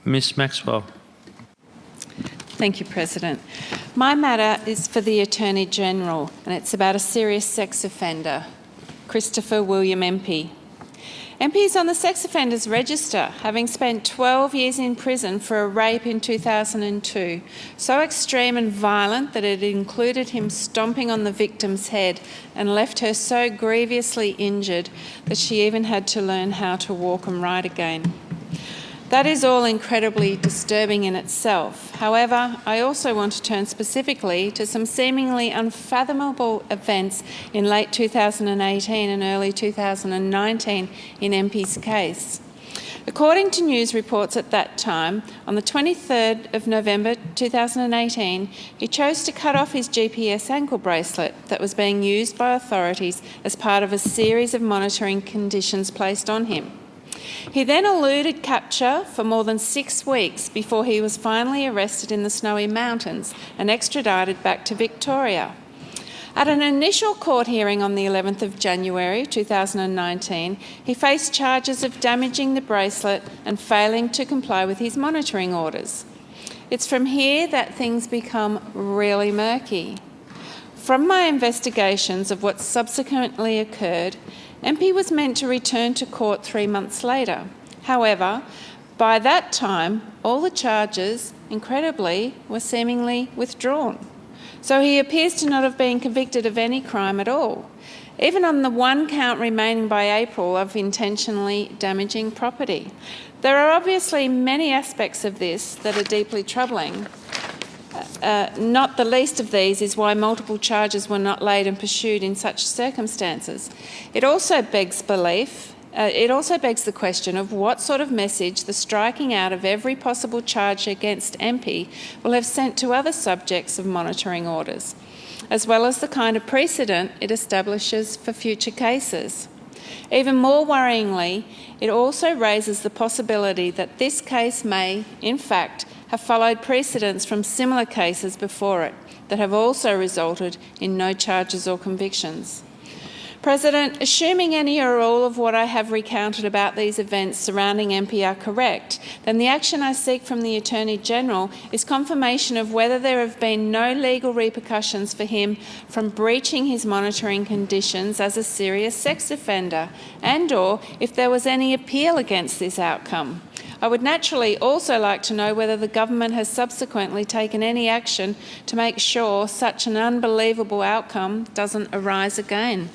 Ms Maxwell. Thank you, President. My matter is for the Attorney-General, and it's about a serious sex offender, Christopher William Empey. Empey is on the sex offenders register, having spent 12 years in prison for a rape in 2002, so extreme and violent that it included him stomping on the victim's head and left her so grievously injured that she even had to learn how to walk and ride again. That is all incredibly disturbing in itself. However, I also want to turn specifically to some seemingly unfathomable events in late 2018 and early 2019 in Empey's case. According to news reports at that time, on the 23rd of November 2018, he chose to cut off his GPS ankle bracelet that was being used by authorities as part of a series of monitoring conditions placed on him. He then eluded capture for more than 6 weeks before he was finally arrested in the Snowy Mountains and extradited back to Victoria. At an initial court hearing on the 11th of January 2019, he faced charges of damaging the bracelet and failing to comply with his monitoring orders. It's from here that things become really murky. From my investigations of what subsequently occurred, Empey was meant to return to court 3 months later. However, by that time, all the charges, incredibly, were seemingly withdrawn. So he appears to not have been convicted of any crime at all, even on the one count remaining by April of intentionally damaging property. There are obviously many aspects of this that are deeply troubling. Not the least of these is why multiple charges were not laid and pursued in such circumstances. It also begs the question of what sort of message the striking out of every possible charge against Empey will have sent to other subjects of monitoring orders, as well as the kind of precedent it establishes for future cases. Even more worryingly, it also raises the possibility that this case may, in fact, have followed precedents from similar cases before it that have also resulted in no charges or convictions. President, assuming any or all of what I have recounted about these events surrounding Empey are correct, then the action I seek from the Attorney-General is confirmation of whether there have been no legal repercussions for him from breaching his monitoring conditions as a serious sex offender, and/or if there was any appeal against this outcome. I would naturally also like to know whether the government has subsequently taken any action to make sure such an unbelievable outcome doesn't arise again.